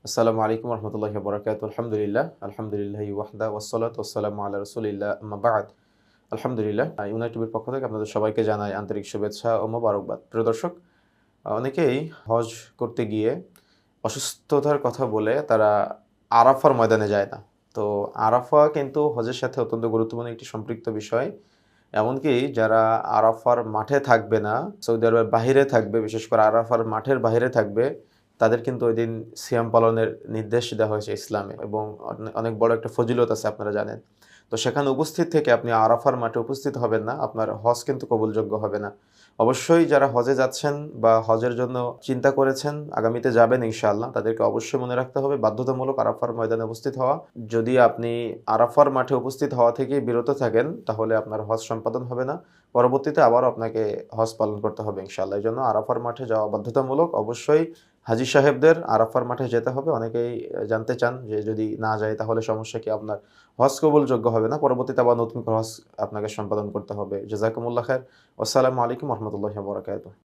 আসসালামু আলাইকুম রহমতুল্লাহি ওয়া বারাকাতুহু। আলহামদুলিল্লাহি ওয়াহদা ওয়াসসালাতু ওয়াসসালামু আলা রাসূলিল্লাহ আম্মা বা'দ। আলহামদুলিল্লাহ। ইউনাইটেড টিভির পক্ষ থেকে আপনাদের সবাইকে জানাই আন্তরিক শুভেচ্ছা ও মোবারকবাদ। প্রিয় দর্শক, অনেকেই হজ করতে গিয়ে অসুস্থতার কথা বলে তারা আরাফার ময়দানে যায় না। তো আরাফা কিন্তু হজের সাথে অত্যন্ত গুরুত্বপূর্ণ একটি সম্পৃক্ত বিষয়। এমনকি যারা আরাফার মাঠে থাকবে না, সৌদি আরবের বাহিরে থাকবে, বিশেষ করে আরাফার মাঠের বাহিরে থাকবে, তাদের কিন্তু ঐদিন সিয়াম পালনের নির্দেশ দেওয়া হয়েছে ইসলামে এবং অনেক বড় একটা ফজিলত আছে আপনারা জানেন। তো সেখানে উপস্থিত থেকে আপনি আরাফার মাঠে উপস্থিত হবেন না, আপনার হজ কিন্তু কবুলযোগ্য হবে না। অবশ্যই যারা হজে যাচ্ছেন বা হজের জন্য চিন্তা করেছেন, আগামীতে যাবেন ইনশাআল্লাহ, তাদেরকে অবশ্যই মনে রাখতে হবে বাধ্যতামূলক আরাফার ময়দানে উপস্থিত হওয়া। যদি আপনি আরাফার মাঠে উপস্থিত হওয়া থেকে বিরত থাকেন, তাহলে আপনার হজ সম্পাদন হবে না। পরবর্তীতে আবারও আপনাকে হজ পালন করতে হবে ইনশাআল্লাহ। এজন্য আরাফার মাঠে যাওয়া বাধ্যতামূলক। অবশ্যই হাজী সাহেবদের আরাফার মাঠে যেতে হবে। অনেকেই জানতে চান যে যদি না যায় তাহলে সমস্যা কি? আপনার হজ কবুলযোগ্য হবে না। পরবর্তীতে আবার নতুন করে হজ আপনাকে সম্পাদন করতে হবে। জাযাকুমুল্লাহ খাইর। আসসালামু আলাইকুম ওয়া রাহমাতুল্লাহি ওয়া বারাকাতুহু।